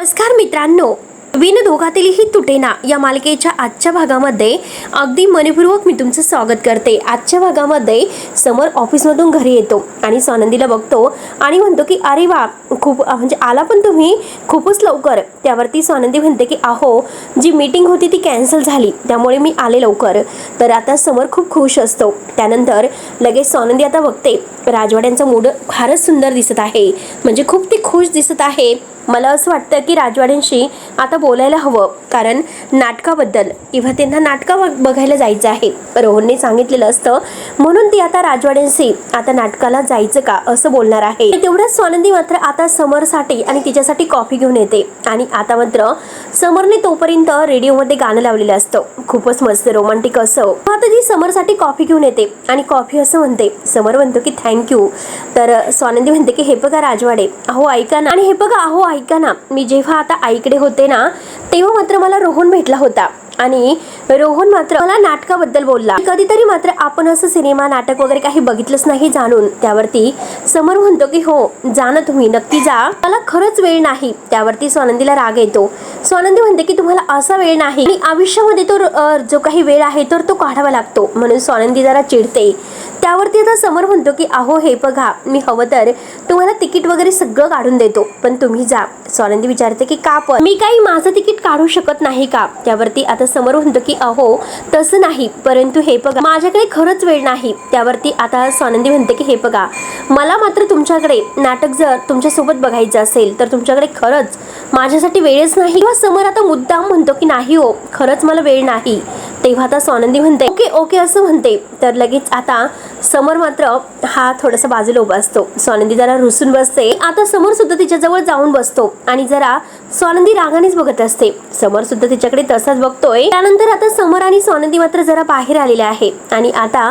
नमस्कार मित्रांनो, विनोदोघातीलही तुटेना या मालिकेच्या आजच्या भागामध्ये अगदी मनपूर्वक मी तुमचं स्वागत करते। आजच्या भागामध्ये समर ऑफिसमधून घरी येतो आणि स्वानंदीला बघतो आणि म्हणतो की अरे वा, खूप म्हणजे आला पण तुम्ही खूपच लवकर। त्यावरती स्वानंदी म्हणते की अहो, जी मीटिंग होती ती कॅन्सल झाली, त्यामुळे मी आले लवकर। तर आता समर खूप खुश असतो। त्यानंतर लगेच स्वानंदी आता बघते राजवाड्यांचा मूड फारच सुंदर दिसत आहे, म्हणजे खूप ती खुश दिसत आहे। मला असं वाटतं की राजवाड्यांशी आता बोलायला हवं, कारण नाटकाबद्दल किंवा त्यांना नाटकं बघायला जायचं आहे रोहनने सांगितलेलं असतं, म्हणून ती आता राजवाड्यांशी आता नाटकाला जायचं का असं बोलणार आहे। तेवढ्याच स्वानंदी मात्र आता समरसाठी आणि तिच्यासाठी कॉफी घेऊन येते आणि आता मात्र समरने तोपर्यंत रेडिओमध्ये गाणं लावलेलं असतं, खूपच मस्त रोमांटिक असं। आता ती समरसाठी कॉफी घेऊन येते आणि कॉफी असं म्हणते। समर म्हणतो की थँक्यू। तर स्वानंदी म्हणते की हे बघा राजवाडे, अहो ऐका ना, आणि हे बघा अहो ऐका ना, मी जेव्हा आता आईकडे होते ना तेव्हा मात्र मला रोहन भेटला होता आणि रोहन मात्र मला नाटकाबद्दल बोलला। कधीतरी मात्र आपण असं सिनेमा नाटक वगैरे काही बघितलंच नाही जाणून। त्यावरती समर म्हणतो की हो जा ना, तुम्ही नक्की जा, मला खरंच वेळ नाही। त्यावरती स्वानंदीला राग येतो। स्वानंदी म्हणते की तुम्हाला असा वेळ नाही आणि आयुष्यामध्ये तो जो काही वेळ आहे तर तो काढावा लागतो, म्हणून स्वानंदी जरा चिडते। त्यावरती आता समर म्हणतो की अहो हे बघा, मी हवं तर तुम्हाला तिकीट वगैरे सगळं काढून देतो, पण तुम्ही जा। स्वानंदी विचारते की का, पण मी काही माझं तिकीट काढू शकत नाही का? त्यावरती आता समर म्हणतो की अहो तसं नाही, परंतु हे बघा माझ्याकडे खरंच वेळ नाही। त्यावरती आता स्वानंदी म्हणते की हे बघा, मला मात्र तुमच्याकडे नाटक जर तुमच्यासोबत बघायचं असेल तर तुमच्याकडे खरंच माझ्यासाठी वेळच नाही। किंवा समर आता मुद्दाम म्हणतो की नाही हो, खरंच मला वेळ नाही। तेव्हा आता स्वानंदी म्हणते ओके ओके असं म्हणते। तर लगेच आता समर मात्र हा थोडासा बाजूला उभा असतो। स्वानंदी जरा रुसून बसते। आता समर सुद्धा तिच्याजवळ जाऊन बसतो आणि जरा स्वानंदी रागानेच बघत असते। समर सुद्धा तिच्याकडे तसाच बघतोय। त्यानंतर आता समर आणि स्वानंदी मात्र जरा बाहेर आलेले आहे आणि आता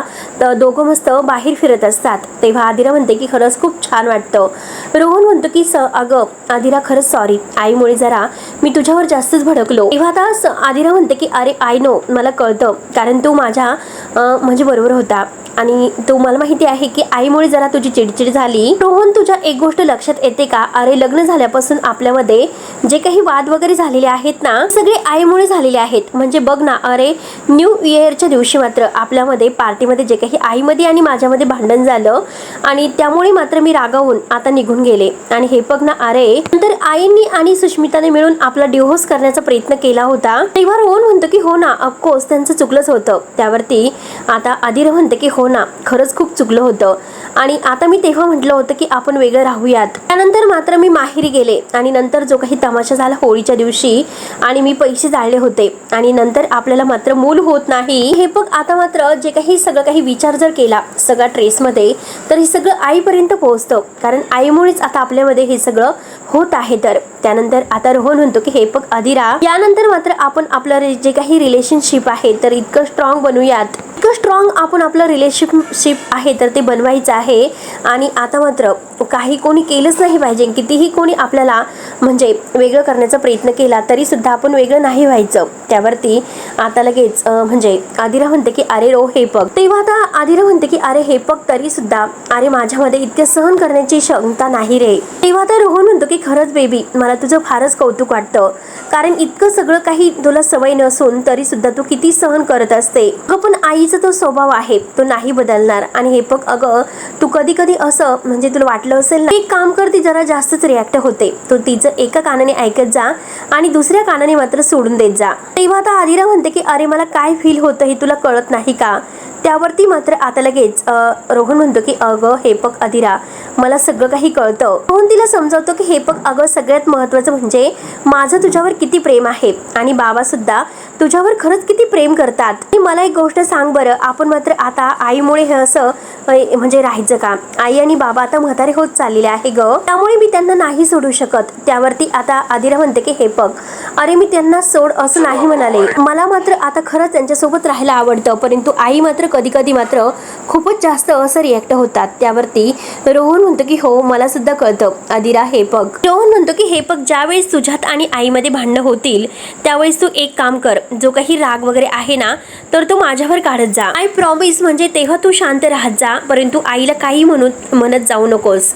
दोघं मस्त बाहेर फिरत असतात। तेव्हा आदिरा म्हणते की खरंच खूप छान वाटतं। रोहन म्हणतो की अगं आदिरा, खरंच सॉरी, आईमुळे जरा मी तुझ्यावर जास्तच भडकलो। तेव्हा आता आदिरा म्हणते की अरे आय नो, मला कळतं, कारण तू माझ्या म्हणजे बरोबर होता आणि तू मला माहिती आहे की आईमुळे जरा तुझी चिडचिड झाली। रोहन, तुझ्या एक गोष्ट लक्षात येते का? अरे लग्न झाल्यापासून आपल्यामध्ये जे काही वाद वगैरे झालेले आहेत ना, सगळे आईमुळे झालेले आहेत। म्हणजे बघ ना, अरे न्यू इयरच्या दिवशी मात्र आपल्यामध्ये पार्टीमध्ये जे काही आईमध्ये आणि माझ्यामध्ये भांडण झालं आणि त्यामुळे मात्र मी रागावून आता निघून गेले। आणि हे बघ ना, अरे नंतर आईंनी आणि सुष्मिताने मिळून आपला डिव्होर्स करण्याचा प्रयत्न केला होता। तेव्हा रोहन म्हणतो की हो ना, ऑफकोर्स त्यांचं चुकलंच होतं। त्यावरती आता आदिरा म्हणते की हो ना, खरंच खूप चुकलं होतं आणि आता मी तेव्हा म्हटलं होतं की आपण वेगळं राहूयात। त्यानंतर मात्र मी माहेरी गेले आणि नंतर जो काही तमाशा झाला होळीच्या दिवशी आणि मी पैसे जाळले होते आणि नंतर आपल्याला मात्र मूल होत नाही। हे बघ आता मात्र जे काही सगळं काही विचार जर केला सगळ्या ट्रेसमध्ये, तर हे सगळं आईपर्यंत पोहोचतं, कारण आईमुळेच आता आपल्यामध्ये हे सगळं होत आहे। तर त्यानंतर आता रोहन म्हणतो की हे बघ आदिरा, यानंतर मात्र आपण आपलं जे काही रिलेशनशिप आहे तर इतकं स्ट्रॉंग बनवूयात, इतकं स्ट्रॉंग आपण आपलं रिलेशनशिप आहे तर ते बनवायचं आहे। आणि आता मात्र काही कोणी केलंच नाही पाहिजे, कितीही कोणी आपल्याला म्हणजे वेगळं करण्याचा प्रयत्न केला तरी सुद्धा आपण वेगळं नाही व्हायचं। त्यावरती आता लगेच म्हणजे आदिरा म्हणते की अरे रो हे बघ। तेव्हा आता आदिरा म्हणते की अरे हे बघ, तरी सुद्धा अरे माझ्यामध्ये इतकं सहन करण्याची क्षमता नाही रे। तेव्हा आता रोहन म्हणतो की खरंच बेबी, मला तुझं फारच कौतुक वाटतं, कारण इतकं सगळं काही तुला सवय नसून तरी सुद्धा तू किती सहन करत असते। पण आईचा तो स्वभाव आहे तो नाही बदलणार। आणि हे बघ अगं, तू कधी कधी असं म्हणजे तुला वाटलं असेल ना, एक काम कर, ती जरा जास्तच रिॲक्ट होते, तो तिचं एका कानाने ऐकत जा आणि दुसऱ्या कानाने मात्र सोडून देत जा। तेव्हा आता आदिरा म्हणते की अरे मला काय फील होतं हे तुला कळत नाही का? त्यावरती मात्र आता लगेच रोहन म्हणतो की अगं हे बघ आदिरा, मला सगळं काही कळतं। रोहन तिला समजावतो की हे बघ अगं, सगळ्यात महत्त्वाचं म्हणजे माझं तुझ्यावर किती प्रेम आहे आणि बाबा सुद्धा तुझ्यावर खरंच किती प्रेम करतात। आणि मला एक गोष्ट सांग बरं, आपण मात्र आता आईमुळे हे असं म्हणजे राहायचं का? आई आणि बाबा आता म्हातारे होत चाललेले आहे ग, त्यामुळे मी त्यांना नाही सोडू शकत। त्यावरती आता आदिरा म्हणते की हे बघ, अरे मी त्यांना सोड असं नाही म्हणाले, मला मात्र आता खरंच त्यांच्यासोबत राहायला आवडतं, परंतु आई मात्र कधी कधी मात्र खूपच जास्त असं रिॲक्ट होतात। त्यावरती रोहन म्हणतो की हो मला सुद्धा कळतं आदिरा, हे बघ। रोहन म्हणतो की हे बघ, ज्यावेळेस तुझ्यात आणि आईमध्ये भांडणं होतील त्यावेळेस तू एक काम कर, जो काही राग वगैरे आहे ना तर तो माझ्यावर काढत जा, आय प्रॉमिस, म्हणजे तेव्हा तू शांत राहत जा आईला, परंतु आईला काही म्हणत जाऊ नकोस.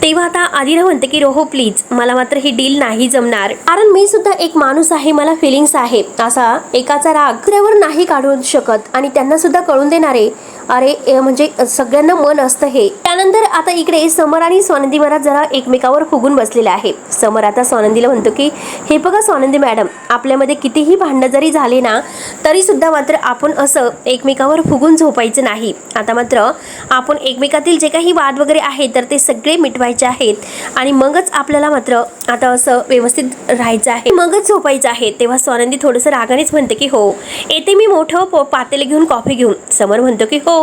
तेव्हा आता आदिरा म्हणते की रोहो प्लीज, मला मात्र ही डील नाही जमणार, कारण मी सुद्धा एक माणूस आहे, मला फिलिंग्स आहे. असा एकाचा राग दुसऱ्यावर नाही काढू शकत आणि त्यांना सुद्धा कळून देणारे अरे म्हणजे सगळ्यांना मन असतं हे. त्यानंतर आता इकडे समर आणि स्वानंदी मला जरा एकमेकावर फुगून बसलेले आहे. समर आता स्वानंदीला म्हणतो की हे बघा स्वानंदी मॅडम, आपल्यामध्ये कितीही भांडणं जरी झाले ना तरी सुद्धा मात्र आपण असं एकमेकावर फुगून झोपायचं नाही. आता मात्र आपण एकमेकातील जे काही वाद वगैरे आहे तर ते सगळे मिटवायचे आहेत आणि मगच आपल्याला मात्र आता असं व्यवस्थित राहायचं आहे, मगच झोपायचं आहे. तेव्हा स्वानंदी थोडंसं रागानेच म्हणते की हो येते मी मोठं पातेले घेऊन कॉफी घेऊन. समर म्हणतो की हो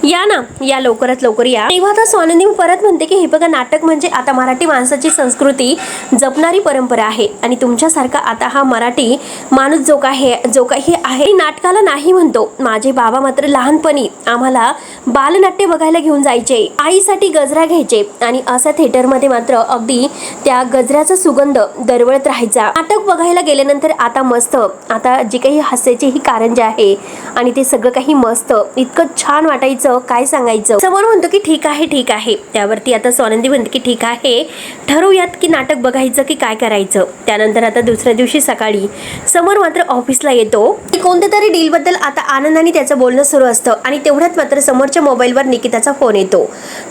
या ना, या लवकरात लवकर या. तेव्हा आता स्वानंदी परत म्हणते की हे बघा, नाटक म्हणजे आता मराठी माणसाची संस्कृती जपणारी परंपरा आहे आणि तुमच्यासारखा आता हा मराठी माणूस जो काही आहे नाटकाला नाही म्हणतो. माझे बाबा मात्र लहानपणी आम्हाला बालनाट्य बघायला घेऊन जायचे, आईसाठी गजरा घ्यायचे आणि अशा थिएटरमध्ये मात्र अगदी त्या गजऱ्याचा सुगंध दरवळत राहायचा. नाटक बघायला गेल्यानंतर आता मस्त, आता जे काही हास्याचे ही कारंजे आहे आणि ते सगळं काही मस्त इतकं छान वाटायचं, काय सांगायचं. समोर म्हणतो की ठीक आहे ठीक आहे. त्यावरती आता स्वानंदी म्हणते की ठीक आहे, ठरवूयात की नाटक बघायचं की काय करायचं. त्यानंतर आता दुसऱ्या दिवशी सकाळी समोर मात्र ऑफिसला येतो. कोणत्या तरी डील बद्दल आता आनंदाने त्याचं बोलणं सुरू असतं आणि तेवढ्यात मात्र समोरच्या मोबाईलवर निकिताचा फोन येतो.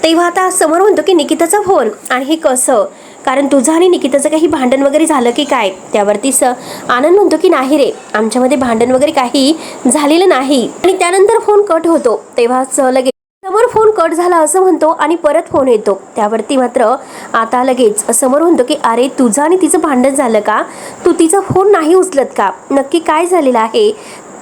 तेव्हा आता समोर म्हणतो की निकिताचा फोन आणि हे कसं, कारण तुझं आणि निकिताचं काही भांडण वगैरे झालं की काय. त्यावरती आनंद म्हणतो की नाही रे, आमच्यामध्ये भांडण वगैरे काही झालेलं नाही. आणि त्यानंतर फोन कट होतो. तेव्हाच लगेच समोर फोन कट झाला असं म्हणतो आणि परत फोन येतो. त्यावरती मात्र आता लगेच समोर म्हणतो की अरे तुझं आणि तिचं भांडण झालं का, तू तिचा फोन नाही उचलत का, नक्की काय झालेलं आहे,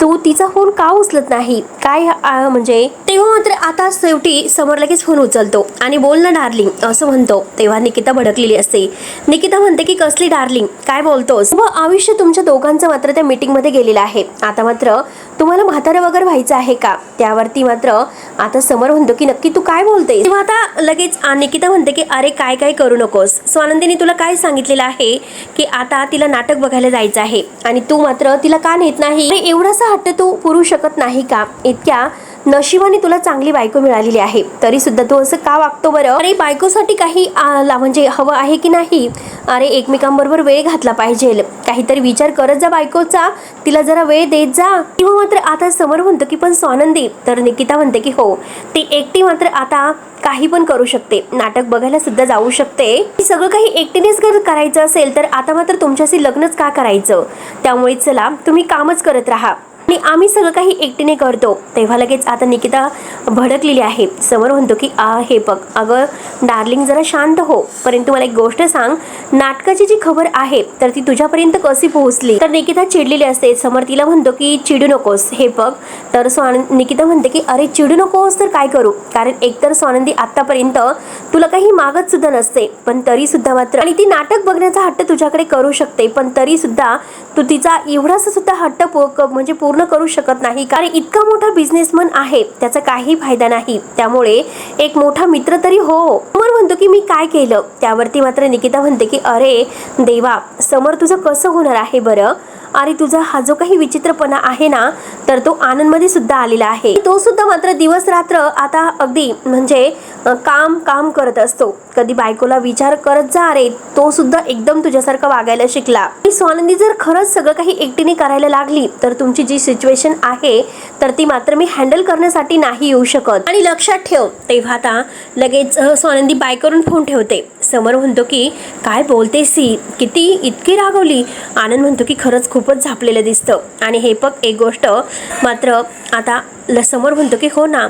तू तिचा फोन का उचलत नाही काय म्हणजे. तेव्हा मात्र आता शेवटी समोर लगेच फोन उचलतो आणि बोल ना डार्लिंग असं म्हणतो. तेव्हा निकिता भडकलेली असते. निकिता म्हणते की कसली डार्लिंग, काय बोलतोस, व आयुष्य तुमच्या दोघांचं मात्र त्या मीटिंग मध्ये गेलेलं आहे, आता मात्र तुम्हाला म्हातारं वगैरे व्हायचं आहे का. त्यावरती मात्र आता समोर म्हणतो की नक्की तू काय बोलते. तेव्हा आता लगेच निकिता म्हणते की अरे काय काय करू नकोस, स्वानंदीने तुला काय सांगितलेलं आहे की आता तिला नाटक बघायला जायचं आहे आणि तू मात्र तिला का नेत नाही. एवढासा हट्ट तू पुरू शकत नाही का, इतक्या नशिबाने तुला चांगली बायको मिळालेली आहे तरी सुद्धा तू असं का वागतो बरं. अरे बायकोसाठी काही म्हणजे हवं आहे की नाही, अरे एकमेकांबरोबर वेळ घातला पाहिजे, काहीतरी विचार करत जा बायकोचा, तिला जरा वेळ देत जा. किंवा मात्र आता समोर म्हणतो की पण स्वानंदी, तर निकिता म्हणते की हो ती एकटी मात्र आता काही पण करू शकते, नाटक बघायला सुद्धा जाऊ शकते, सगळं काही एकटीनेच करायचं असेल तर आता मात्र तुमच्याशी लग्नच का करायचं. त्यामुळे चला तुम्ही कामच करत राहा आणि आम्ही सगळं काही एकटीने करतो. तेव्हा लगेच आता निकिता भडकलेली आहे. समोर म्हणतो की हे बघ अगं डार्लिंग जरा शांत हो, परंतु मला एक गोष्ट सांग, नाटकाची जी खबर आहे तर ती तुझ्यापर्यंत कशी पोहोचली. तर निकिता चिडलेली असते. समोर तिला म्हणतो की चिडू नकोस. हे बघ तर निकिता म्हणते की अरे चिडू नकोस तर काय करू, कारण एकतर स्वानंदी आतापर्यंत तुला काही मागत सुद्धा नसते, पण तरी सुद्धा मात्र आणि ती नाटक बघण्याचा हट्ट तुझ्याकडे करू शकते, पण तरी सुद्धा तू तिचा एवढासा सुद्धा हट्ट म्हणजे पूर्ण करू शकत नाही, कारण इतका मोठा बिझनेसमन आहे, त्याचा काही फायदा नाही. त्यामुळे एक मोठा मित्र तरी हो. समर म्हणतो की मी काय केलं. त्यावरती मात्र निकिता म्हणते की अरे देवा समर तुझं कसं होणार आहे बरं, अरे तुझा हा जो काही विचित्रपणा आहे ना तर तो आनंदमध्ये सुद्धा आलेला आहे. तो सुद्धा मात्र दिवस रात्र आता अगदी म्हणजे काम काम करत असतो. कधी बायकोला विचार करत जा, अरे तो सुद्धा एकदम तुझ्यासारखं वागायला शिकला. स्वानंदी जर खरंच सगळं काही एकटीने करायला लागली तर तुमची जी सिच्युएशन आहे तर ती मात्र मी हँडल करण्यासाठी नाही येऊ शकत. आणि लक्षात ठेव. तेव्हा आता लगेच स्वानंदी बाय करून फोन ठेवते. समर म्हणतो की काय बोलतेस, किती इतकी रागवली. आनंद म्हणतो की खरंच खूपच झापलेलं दिसतं. आणि हे बघ एक गोष्ट मात्र आता समर म्हणतो की हो ना,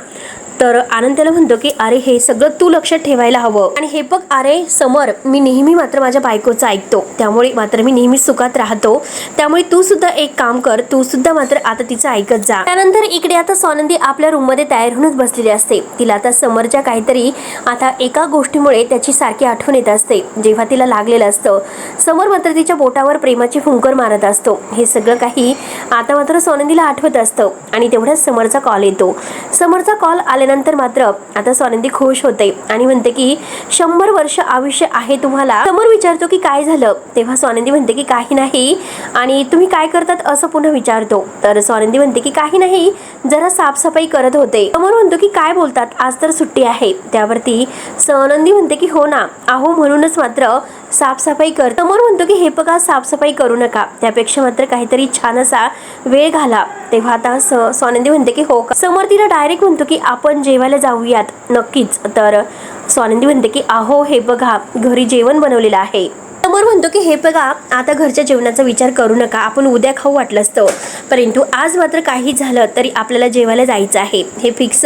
तर आनंद त्याला म्हणतो की अरे हे सगळं तू लक्षात ठेवायला हवं. आणि हे बघ अरे समर मी नेहमी मात्र माझ्या बायकोचं ऐकतो, त्यामुळे मात्र मी नेहमी सुखात राहतो, त्यामुळे तू सुद्धा एक काम कर, तू सुद्धा मात्र आता तिचं ऐकत जा. त्यानंतर इकडे आता स्वानंदी आपल्या रूम मध्ये तयार होऊनच बसलेली असते. तिला आता समरच्या काहीतरी आता एका गोष्टीमुळे त्याची सारखी आठवण येत असते. जेव्हा तिला लागलेलं असतं समर मात्र तिच्या बोटावर प्रेमाची फुंकर मारत असतो. हे सगळं काही आता मात्र स्वानंदीला आठवत असतं. आणि तेवढ्याच समरचा कॉल येतो. समरचा कॉल आल्यानंतर त्यानंतर मात्र आता स्वानंदी खुश होते आणि म्हणते की 100 वर्ष आयुष्य आहे तुम्हाला. समर विचारतो की काय झालं, तेव्हा स्वानंदी म्हणते की काही नाही. आणि तुम्ही काय करतात असं पुन्हा विचारतो. तर स्वानंदी म्हणते की काही नाही, जरा साफसफाई करत होते. समर म्हणतो की काय बोलतात, आज तर सुट्टी आहे. त्यावरती स्वानंदी म्हणते की हो ना, अहो म्हणूनच मात्र साफसफाई कर. समोर म्हणतो की हे बघा, साफसफाई करू नका, त्यापेक्षा मात्र काहीतरी छान असा वेळ घाला. तेव्हा आता स्वानंदी म्हणते की हो का. समोर तिला डायरेक्ट म्हणतो की आपण जेवायला जाऊयात. नक्कीच. तर स्वानंदी म्हणते की अहो हे बघा, घरी जेवण बनवलेलं आहे. समोर म्हणतो की हे बघा, आता घरच्या जेवणाचा विचार करू नका, आपण उद्या खाऊ वाटलं असतं, परंतु आज मात्र काही झालं तरी आपल्याला जेवायला जायचं आहे, हे फिक्स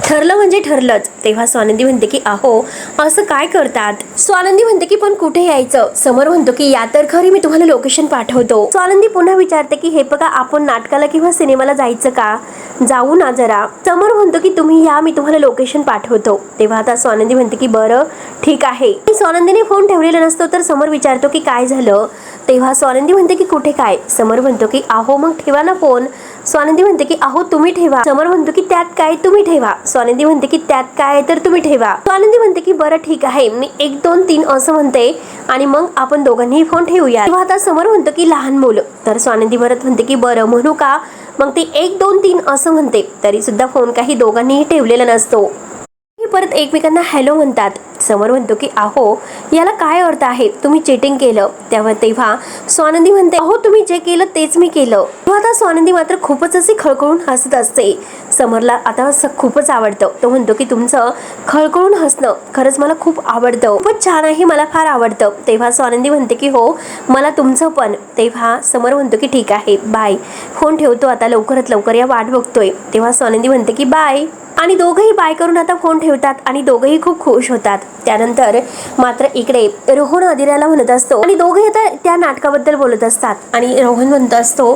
ठरलं म्हणजे ठरलंच. तेव्हा स्वानंदी म्हणते की अहो असं काय करतात. स्वानंदी म्हणते की पण कुठे यायचं. समोर म्हणतो की या तर खरी, मी तुम्हाला लोकेशन पाठवतो. स्वानंदी पुन्हा विचारते की हे बघा, आपण नाटकाला किंवा सिनेमाला जायचं का, जाऊ ना जरा. समोर म्हणतो की तुम्ही या, मी तुम्हाला लोकेशन पाठवतो. तेव्हा आता स्वानंदी म्हणते की बरं ठीक आहे. स्वानंदीने फोन ठेवलेला नसतो तर समोर विचारतो की काय झालं. तेव्हा स्वानंदी म्हणते की कुठे काय. समोर म्हणतो की अहो मग ठेवा ना फोन. स्वानंदी म्हणते की अहो तुम्ही ठेवा. समोर म्हणतो की त्यात काय, तुम्ही ठेवा. स्वानंदी म्हणते की त्यात काय तर तुम्ही ठेवा. स्वानंदी म्हणते की बरं ठीक आहे, मी 1 2 3 असं म्हणते आणि मग आपण दोघांनी फोन ठेवूया. तेव्हा आता समोर म्हणतो की लहान मुलं. तर स्वानंदी परत म्हणते की बरं म्हणू का. मग ती 1 2 3 असं म्हणते, तरी सुद्धा फोन काही दोघांनीही ठेवलेला नसतो. परत एकमेकांना हॅलो म्हणतात. समोर म्हणतो की अहो याला काय अर्थ आहे, तुम्ही चीटिंग केलं. तेव्हा स्वानंदी म्हणते अहो तुम्ही जे केलं तेच मी केलं. तेव्हा आता स्वानंदी मात्र खूपच अशी खळखळून हसत असते. समोरला आता खूपच आवडतं. तो म्हणतो की तुमचं खळखळून हसणं खरंच मला खूप आवडतं, खूपच छान आहे, मला फार आवडतं. तेव्हा स्वानंदी म्हणते की हो मला तुमचं पण. तेव्हा समोर म्हणतो की ठीक आहे बाय, फोन ठेवतो आता, लवकरात लवकर या वाट बघतोय. तेव्हा स्वानंदी म्हणते की बाय आणि दोघंही बाय करून आता फोन ठेवतात आणि दोघंही खूप खुश होतात. त्यानंतर मात्र इकडे रोहन आदिराला म्हणत असतो आणि दोघे आता त्या नाटकाबद्दल बोलत असतात आणि रोहन म्हणत असतो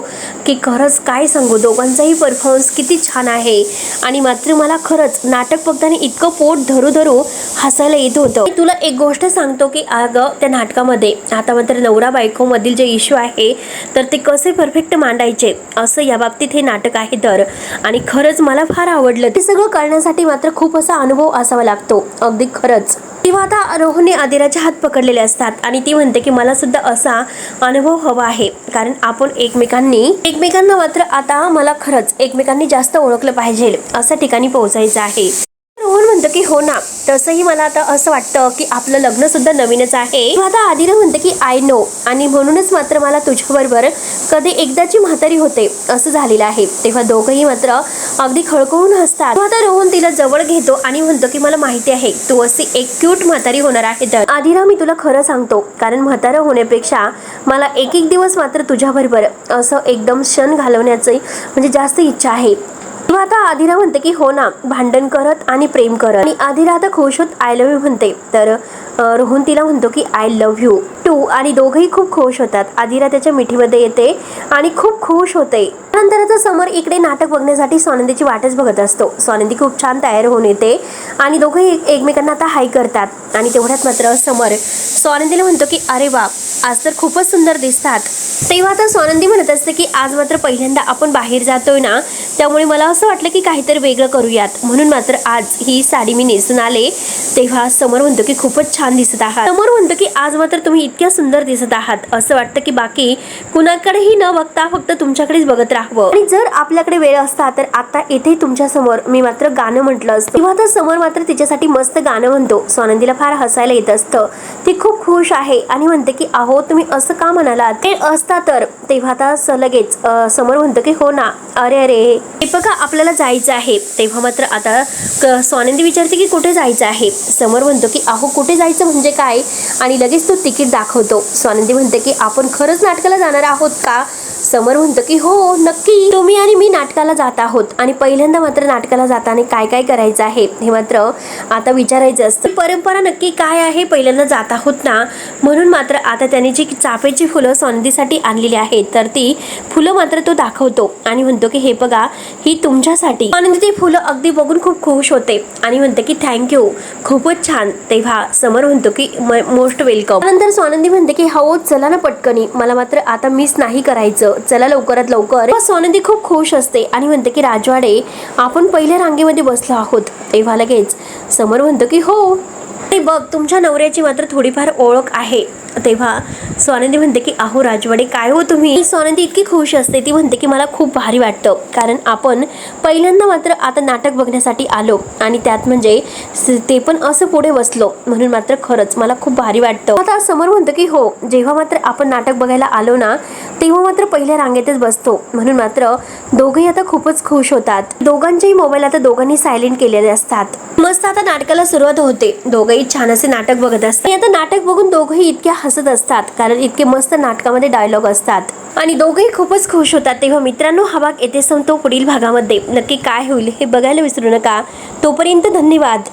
की खरंच काय सांगू, दोघांचाही परफॉर्मन्स किती छान आहे आणि मात्र मला खरंच नाटक बघताना इतकं पोट धरू धरू हसायला येत होतं. तुला एक गोष्ट सांगतो की अगं त्या नाटकामध्ये आता मात्र नवरा बायको मधील जे इश्यू आहे तर ते कसे परफेक्ट मांडायचे असं या बाबतीत हे नाटक आहे. तर आणि खरंच मला फार आवडलं. ते सगळं करण्यासाठी मात्र खूप असा अनुभव असावा लागतो, अगदी खरंच. तेव्हा आता रोहनने आदिराचे हात पकडलेले असतात आणि ती म्हणते की मला सुद्धा असा अनुभव हवा आहे, कारण आपण एकमेकांना मात्र आता मला खरंच एकमेकांनी जास्त ओळखलं पाहिजे अशा ठिकाणी पोहोचायचं आहे. रोहन म्हणतो की हो ना, तसंही मला आता असं वाटतं की आपलं लग्न सुद्धा नवीनच आहे. आता आदिरा म्हणते की आय नो, आणि म्हणूनच मात्र मला तुझ्याबरोबर कधी एकदाची म्हातारी होते असं झालेलं आहे. तेव्हा दोघंही मात्र अगदी खळखळून हसतात. आता रोहन तिला जवळ घेतो आणि म्हणतो की मला माहिती आहे तू अशी एक क्यूट म्हातारी होणार आहे. तर आदिरा मी तुला खरं सांगतो, कारण म्हातारा होण्यापेक्षा मला एक दिवस मात्र तुझ्याबरोबर असं एकदम क्षण घालवण्याची म्हणजे जास्त इच्छा आहे. तेव्हा आता आदिरा म्हणते की हो ना, भांडण करत आणि प्रेम करत. आणि आदिरा आता खुश होत आय लव्ह यू म्हणते. तर रोहन तिला म्हणतो की आय लव्ह यू टू आणि दोघंही खूप खुश होतात. आदिरा त्याच्या मिठीमध्ये येते आणि खूप खुश होते. नंतर आता समोर इकडे नाटक बघण्यासाठी स्वानंदीची वाटच बघत असतो. स्वानंदी खूप छान तयार होऊन येते आणि दोघंही एकमेकांना आता हाय करतात. आणि तेवढ्यात मात्र समोर स्वानंदीला म्हणतो की अरे वा, आज तर खूपच सुंदर दिसतात. तेव्हा आता स्वानंदी म्हणत असते की आज मात्र पहिल्यांदा आपण बाहेर जातोय ना, त्यामुळे मला असं वाटलं की काहीतरी वेगळं करूयात, म्हणून मात्र आज ही साडी मी नेसून आले. तेव्हा समोर म्हणतो की खूपच छान दिसत आहात. समोर म्हणतो की आज मात्र तुम्ही इतक्या सुंदर दिसत आहात, असं वाटतं की बाकी कुणाकडेही न बघता फक्त तुमच्याकडेच बघत राहावं. आणि जर आपल्याकडे वेळ असता तर आता इथे तुमच्या समोर मी मात्र गाणं म्हटलं असतं. तेव्हा आता समोर मात्र तिच्यासाठी मस्त गाणं म्हणतो. स्वानंदीला फार हसायला येत असतं. ती खूप खुश आहे आणि म्हणते की अहो तुम्ही असं का म्हणालात, ते असता तर. तेव्हा आता लगेच समोर म्हणतो की हो ना, अरे अरे हे बघा आपल्याला जायचं आहे. तेव्हा मात्र आता स्वानंदी विचारते की कुठे जायचं आहे. समोर म्हणतो की अहो कुठे जायचं म्हणजे काय, आणि लगेच तो तिकीट दाखवतो. स्वानंदी म्हणते की आपण खरंच नाटकाला जाणार आहोत का. समोर म्हणतो की हो नक्की, तुम्ही आणि मी नाटकाला जात आहोत आणि पहिल्यांदा मात्र नाटकाला जाताना काय काय करायचं आहे हे मात्र आता विचारायचं असतं. परंपरा नक्की काय आहे, पहिल्यांदा जात आहोत ना, म्हणून मात्र आता त्याने जी चाफ्याची फुलं स्वानंदीसाठी आणलेली आहेत तर ती फुलं मात्र तो दाखवतो आणि म्हणतो की हे बघा ही तुमच्यासाठी. स्वानंदी ती फुलं अगदी बघून खूप खुश होते आणि म्हणते की थँक्यू, खूपच छान. तेव्हा समोर म्हणतो की मोस्ट वेलकम. नंतर स्वानंदी म्हणते की हो चला ना पटकनी, मला मात्र आता मिस नाही करायचं. चला लवकरात लवकर. स्वानंदी खूप खुश असते आणि म्हणते की राजवाडे आपण पहिल्या रांगेमध्ये बसलो आहोत. तेव्हा लगेच समर म्हणतो की हो ते बघ तुमच्या नवऱ्याची मात्र थोडीफार ओळख आहे. तेव्हा स्वानंदी म्हणते की अहो राजवाडे काय हो तुम्ही. स्वानंदी इतकी खुश असते, ती म्हणते की मला खूप भारी वाटतं कारण आपण पहिल्यांदा मात्र आता नाटक बघण्यासाठी आलो आणि त्यात म्हणजे ते पण असं पुढे बसलो म्हणून मात्र खरंच मला खूप भारी वाटतं. आता समोर म्हणतो की हो जेव्हा मात्र आपण नाटक बघायला आलो ना तेव्हा मात्र पहिल्या रांगेतच बसतो म्हणून मात्र दोघेही आता खूपच खुश होतात. दोघांचेही मोबाईल आता दोघांनी सायलेंट केलेले असतात. मस्त आता नाटकाला सुरुवात होते. दोघेही छान असे नाटक बघत असतात. आता नाटक बघून दोघेही इतक्या हसत असतात कारण इतके मस्त नाटकामध्ये डायलॉग असतात आणि दोघेही खूपच खुश होतात. तेव्हा मित्रांनो हा भाग येथे संपतो. पुढील भागामध्ये नक्की काय होईल हे बघायला विसरू नका. तोपर्यंत धन्यवाद.